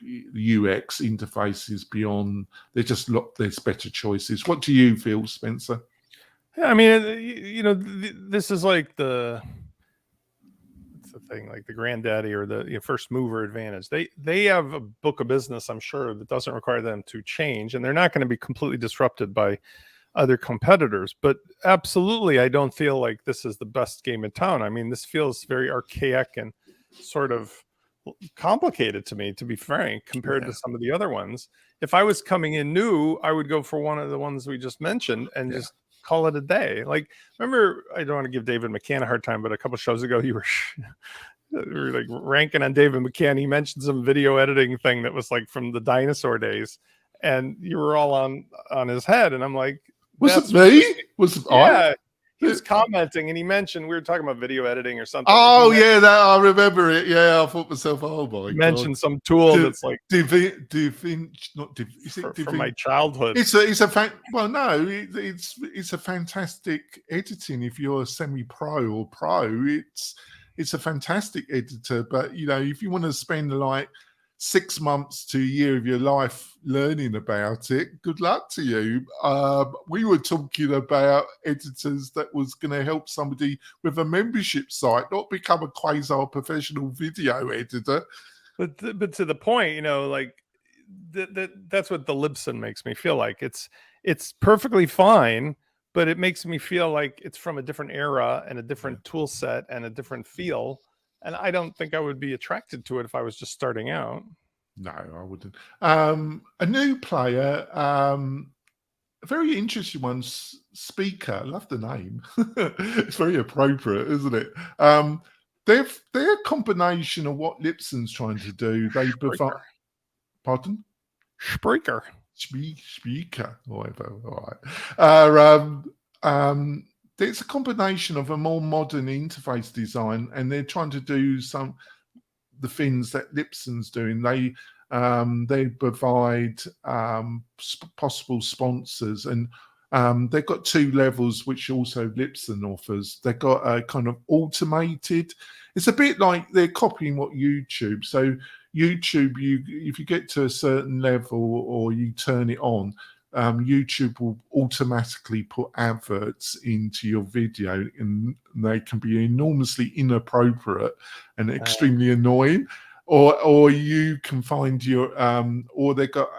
UX interface is beyond. There's better choices. What do you feel, Spencer? Yeah, I mean, this is like what's the thing, like the granddaddy or the first mover advantage. They have a book of business, I'm sure, that doesn't require them to change, and they're not going to be completely disrupted by other competitors. But absolutely, I don't feel like this is the best game in town. I mean, this feels very archaic and sort of complicated to me, to be frank, compared to some of the other ones. If I was coming in new, I would go for one of the ones we just mentioned and just call it a day. Like, remember, I don't want to give David McCann a hard time, but a couple shows ago you were like ranking on David McCann. He mentioned some video editing thing that was like from the dinosaur days, and you were all on his head, and I'm like, was it me? He was commenting, and he mentioned, we were talking about video editing or something. Oh yeah, that I remember it. Yeah, I thought myself, oh my god. Mentioned some tool that's like from my childhood. It's a fantastic editing if you're a semi-pro or pro. It's a fantastic editor, but you know, if you want to spend like 6 months to a year of your life learning about it, good luck to you. We were talking about editors that was going to help somebody with a membership site, not become a quasi-professional video editor. But to the point, you know, like that's what the Libsyn makes me feel like. It's perfectly fine, but it makes me feel like it's from a different era and a different tool set and a different feel. And I don't think I would be attracted to it if I was just starting out. No, I wouldn't. A new player, a very interesting one, Speaker. I love the name. It's very appropriate, isn't it? They're a combination of what Libsyn's trying to do. They provide. Pardon? Spreaker. speaker, whatever. All right. It's a combination of a more modern interface design, and they're trying to do the things that Libsyn's doing. They provide possible sponsors, and they've got 2 levels, which also Libsyn offers. They've got a kind of automated. It's a bit like they're copying what YouTube. So YouTube, if you get to a certain level or you turn it on, YouTube will automatically put adverts into your video, and they can be enormously inappropriate and extremely annoying. Or you can find your or they got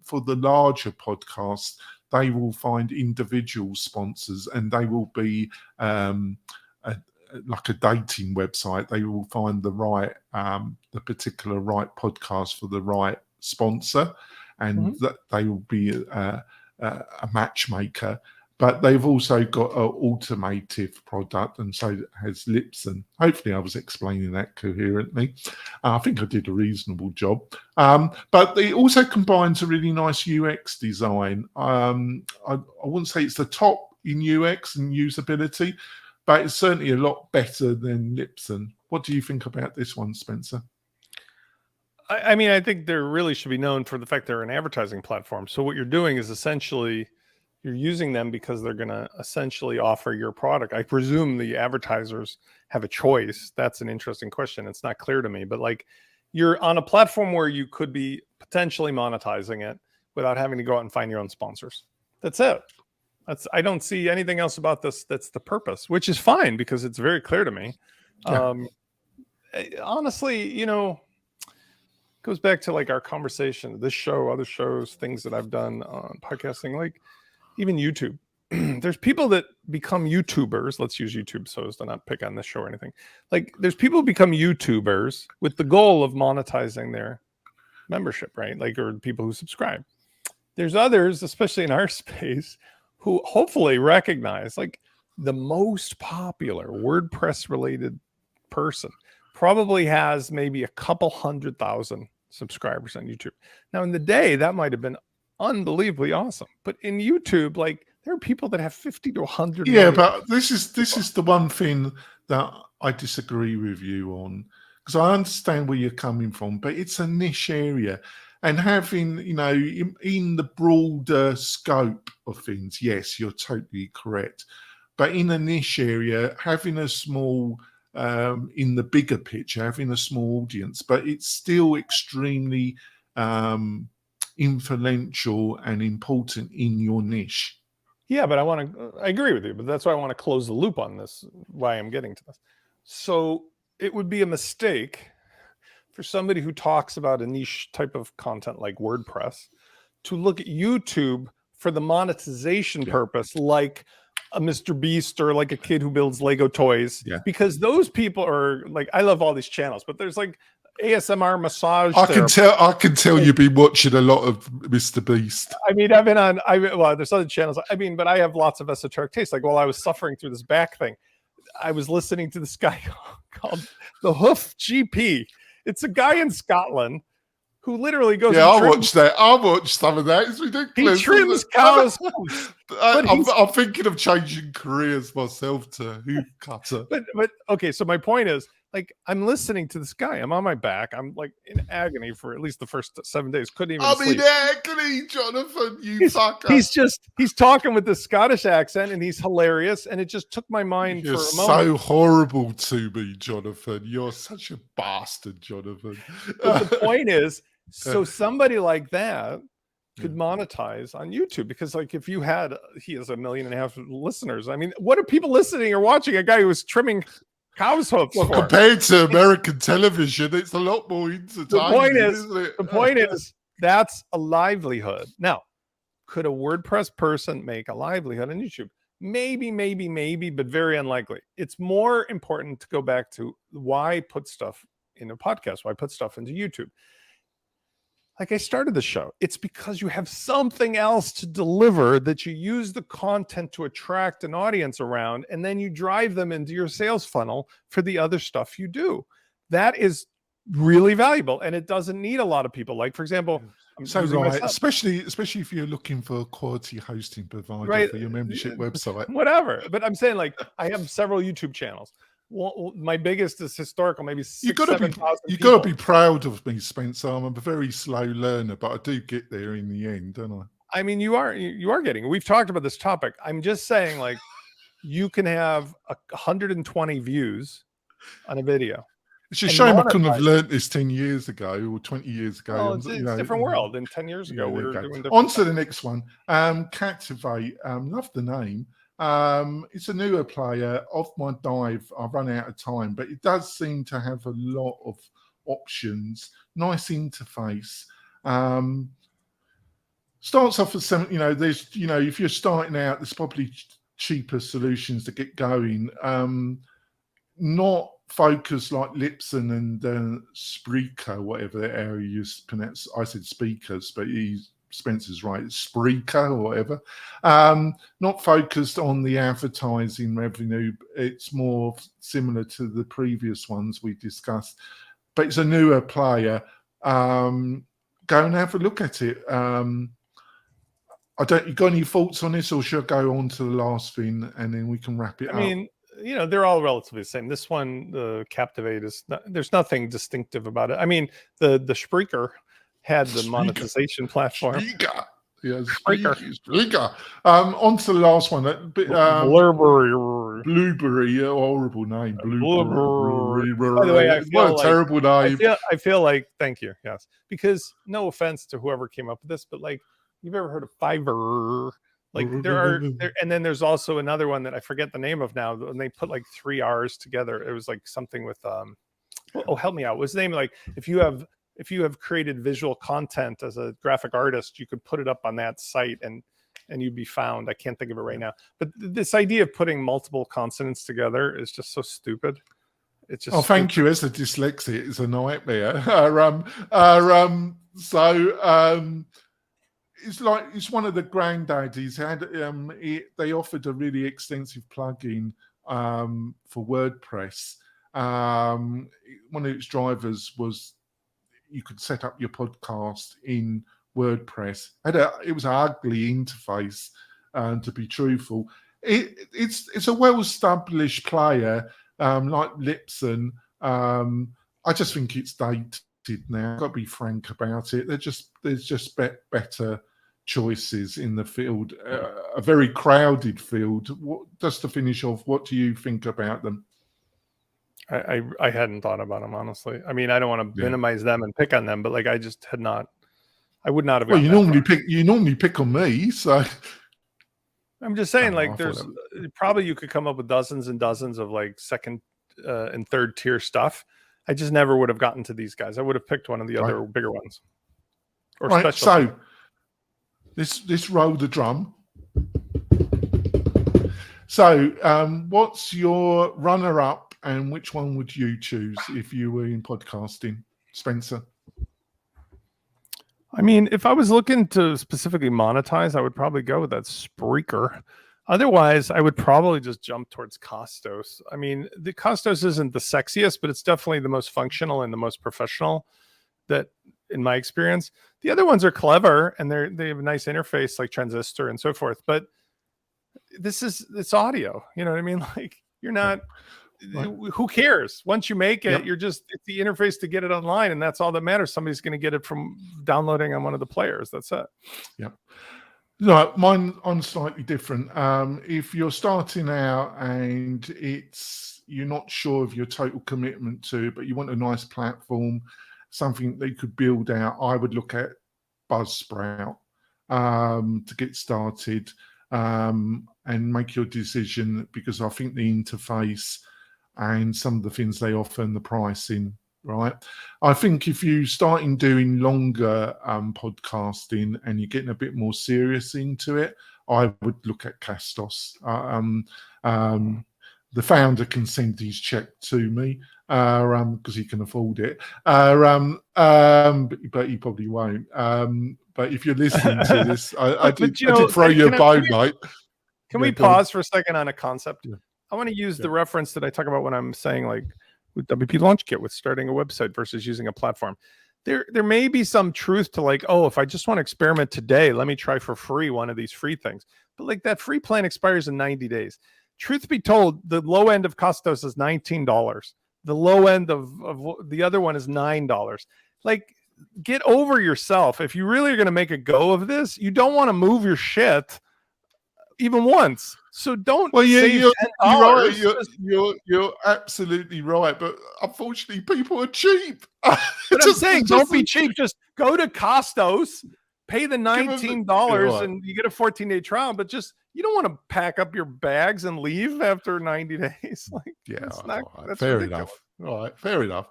for the larger podcasts, they will find individual sponsors, and they will be like a dating website. They will find the particular right podcast for the right sponsor, and that they will be a matchmaker. But they've also got an automotive product, and so has Libsyn. Hopefully I was explaining that coherently. I think I did a reasonable job. But it also combines a really nice UX design. I wouldn't say it's the top in UX and usability, but it's certainly a lot better than Libsyn. What do you think about this one, Spencer? I mean, I think they really should be known for the fact they're an advertising platform. So what you're doing is essentially you're using them because they're going to essentially offer your product. I presume the advertisers have a choice. That's an interesting question. It's not clear to me, but like you're on a platform where you could be potentially monetizing it without having to go out and find your own sponsors. That's it. I don't see anything else about this. That's the purpose, which is fine because it's very clear to me. Yeah. Honestly, you know, it goes back to like our conversation, this show, other shows, things that I've done on podcasting, like even YouTube. There's people that become YouTubers. Let's use YouTube so as to not pick on this show or anything. Like there's people who become YouTubers with the goal of monetizing their membership, right? Like, or people who subscribe. There's others, especially in our space, who hopefully recognize like the most popular WordPress related person probably has maybe a couple 100,000 subscribers on YouTube. Now in the day, that might've been unbelievably awesome, but in YouTube, like there are people that have 50 to 100. Yeah, but this is the one thing that I disagree with you on, because I understand where you're coming from, but it's a niche area, and having, you know, in the broader scope of things, yes, you're totally correct, but in a niche area, having a small in the bigger picture, having a small audience, but it's still extremely influential and important in your niche. Yeah, but I agree with you, but that's why I want to close the loop on this, why I'm getting to this. So it would be a mistake for somebody who talks about a niche type of content like WordPress to look at YouTube for the monetization purpose, like a Mr. Beast or like a kid who builds Lego toys, because those people are like, I love all these channels, but there's like ASMR massage. I can tell you've been watching a lot of Mr. Beast. I mean, I've been on, well, there's other channels. I mean, but I have lots of esoteric taste. Like while I was suffering through this back thing, I was listening to this guy called the Hoof GP. It's a guy in Scotland who literally goes. Yeah, I'll watch that. I'll watch some of that. It's ridiculous. He trims cows. I'm thinking of changing careers myself to hoof cutter. But okay, so my point is, like, I'm listening to this guy. I'm on my back. I'm like in agony for at least the first 7 days. Couldn't even sleep. In agony, Jonathan. He's talking with this Scottish accent, and he's hilarious. And it just took my mind You're for a moment. so horrible to me, Jonathan. You're such a bastard, Jonathan. But the point is, so somebody like that could monetize on YouTube, because like if you had, he has 1.5 million listeners. I mean, what are people listening or watching a guy who is trimming cow's hoofs for? Compared to American television, it's a lot more entertaining. The point is that's a livelihood. Now, could a WordPress person make a livelihood on YouTube? Maybe, but very unlikely. It's more important to go back to why put stuff in a podcast, why put stuff into YouTube. Like I started the show, it's because you have something else to deliver that you use the content to attract an audience around, and then you drive them into your sales funnel for the other stuff you do. That is really valuable, and it doesn't need a lot of people. Like, for example, I'm So using right, myself. especially if you're looking for a quality hosting provider Right, for your membership website. whatever. But I'm saying, like, I have several YouTube channels. Well, my biggest is historical, maybe You 7,000 you people. got to be proud of me, Spencer. I'm a very slow learner, but I do get there in the end, don't I? I mean, you are getting. We've talked about this topic. I'm just saying, like, you can have 120 views on a video. It's a and shame I couldn't have monetize. learnt this 10 years ago or 20 years ago. Well, it's a different world. And 10 years ago, we were doing different On to stuff. the next one. Captivate. Love the name. It's a newer player. Off my dive, I've run out of time, but it does seem to have a lot of options. Nice interface. Starts off with some, there's, if you're starting out, there's probably cheaper solutions to get going. Not focused like Lipson and Spreaker, whatever the area you pronounce. I said speakers, but Spencer's right, it's Spreaker or whatever. Not focused on the advertising revenue. It's more similar to the previous ones we discussed, but it's a newer player. Go and have a look at it. You got any thoughts on this, or should I go on to the last thing and then we can wrap it up? I mean, they're all relatively the same. This one, the Captivate, there's nothing distinctive about it. I mean, the Spreaker had the monetization platform. Spreaker. Yeah, Spreaker. On to the last one. Blueberry, a horrible name. Blueberry. By the way, what a terrible name. I feel like, thank you. Yes, because no offense to whoever came up with this, but like, you've ever heard of Fiverr? Like and then there's also another one that I forget the name of now, and they put like 3 R's together. It was like something with help me out. What's the name? Like, if you have created visual content as a graphic artist, you could put it up on that site and you'd be found. I can't think of it right now. But this idea of putting multiple consonants together is just so stupid. It's just thank you. As a dyslexic, it's a nightmare. It's one of the granddaddies. They offered a really extensive plugin for WordPress. One of its drivers was you could set up your podcast in WordPress. It was an ugly interface, to be truthful. It's a well-established player like Lipson. I just think it's dated now. I've got to be frank about it. There's just better choices in the field, a very crowded field. Just to finish off, what do you think about them? I hadn't thought about them, honestly. I mean, I don't want to minimize them and pick on them, but like, I just had not. I would not have. Well, you normally pick on me, so I'm just saying, like, there's probably you could come up with dozens and dozens of like second and third tier stuff. I just never would have gotten to these guys. I would have picked one of the other bigger ones. Or right. So let's roll the drum. So, what's your runner-up, and which one would you choose if you were in podcasting, Spencer? I mean, if I was looking to specifically monetize, I would probably go with that Spreaker. Otherwise, I would probably just jump towards Costos. I mean, the Costos isn't the sexiest, but it's definitely the most functional and the most professional that, in my experience. The other ones are clever and they have a nice interface like Transistor and so forth. But it's audio. You know what I mean? Like, you're not. Who cares? Once you make it, it's the interface to get it online, and that's all that matters. Somebody's going to get it from downloading on one of the players. That's it. Yeah. No, I'm slightly different. If you're starting out and you're not sure of your total commitment to, but you want a nice platform, something they could build out, I would look at BuzzSprout to get started and make your decision, because I think the interface and some of the things they offer and the pricing, right? I think if you're starting doing longer podcasting and you're getting a bit more serious into it, I would look at Castos. The founder can send his check to me because he can afford it, but he probably won't. But if you're listening to this, I did throw you a bone, mate. Can we pause for a second on a concept? Yeah. I want to use the reference that I talk about when I'm saying, like, with WP Launch Kit, with starting a website versus using a platform. There may be some truth to like, oh, if I just want to experiment today, let me try for free one of these free things. But like that free plan expires in 90 days. Truth be told, the low end of Costos is $19. The low end of the other one is $9. Like, get over yourself. If you really are going to make a go of this, you don't want to move your shit even once. So don't. Well, yeah, save you're $10. you're absolutely right. But unfortunately, people are cheap. But I'm saying, don't be cheap. Just go to Costos, pay the $19, and you get a 14-day trial. But just, you don't want to pack up your bags and leave after 90 days. Like, yeah, that's fair ridiculous. enough. All right, fair enough.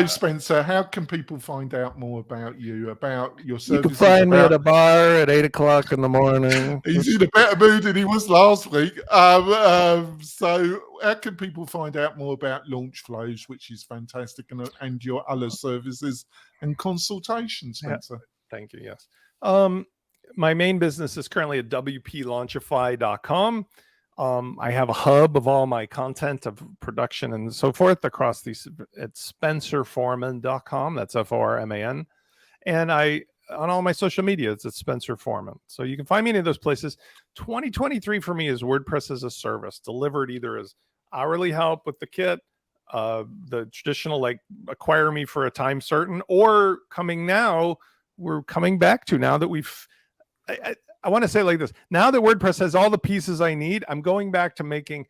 Spencer, how can people find out more about you, about your services? You can find me at a bar at 8 o'clock in the morning. He's in a better mood than he was last week. So how can people find out more about Launch Flows, which is fantastic, and your other services and consultations, Spencer? Yeah, thank you. Yes. My main business is currently at WP-Launchify.com. I have a hub of all my content of production and so forth across these at spencerforman.com. That's Forman. And on all my social media, it's at Spencer Forman. So you can find me in any of those places. 2023 for me is WordPress as a service, delivered either as hourly help with the kit, the traditional like acquire me for a time certain, or we're coming back to now that we've, I want to say like this. Now that WordPress has all the pieces I need, I'm going back to making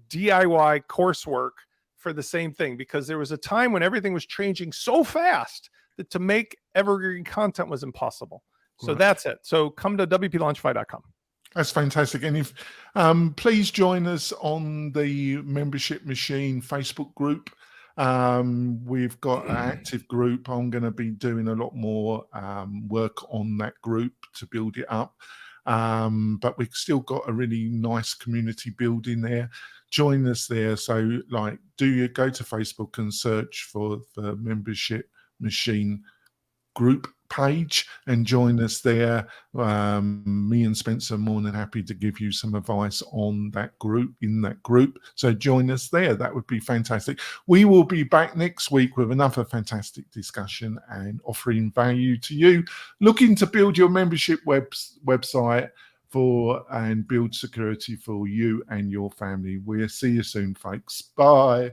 DIY coursework for the same thing, because there was a time when everything was changing so fast that to make evergreen content was impossible. So That's it. So come to WPLaunchify.com. That's fantastic. And if please join us on the Membership Machine Facebook group. We've got an active group. I'm going to be doing a lot more work on that group to build it up. But we've still got a really nice community building there. Join us there. So like, go to Facebook and search for the Membership Machine group page and join us there. Me and Spencer are more than happy to give you some advice on that group, in that group. So join us there. That would be fantastic. We will be back next week with another fantastic discussion and offering value to you looking to build your membership website and build security for you and your family. We'll see you soon, folks. Bye.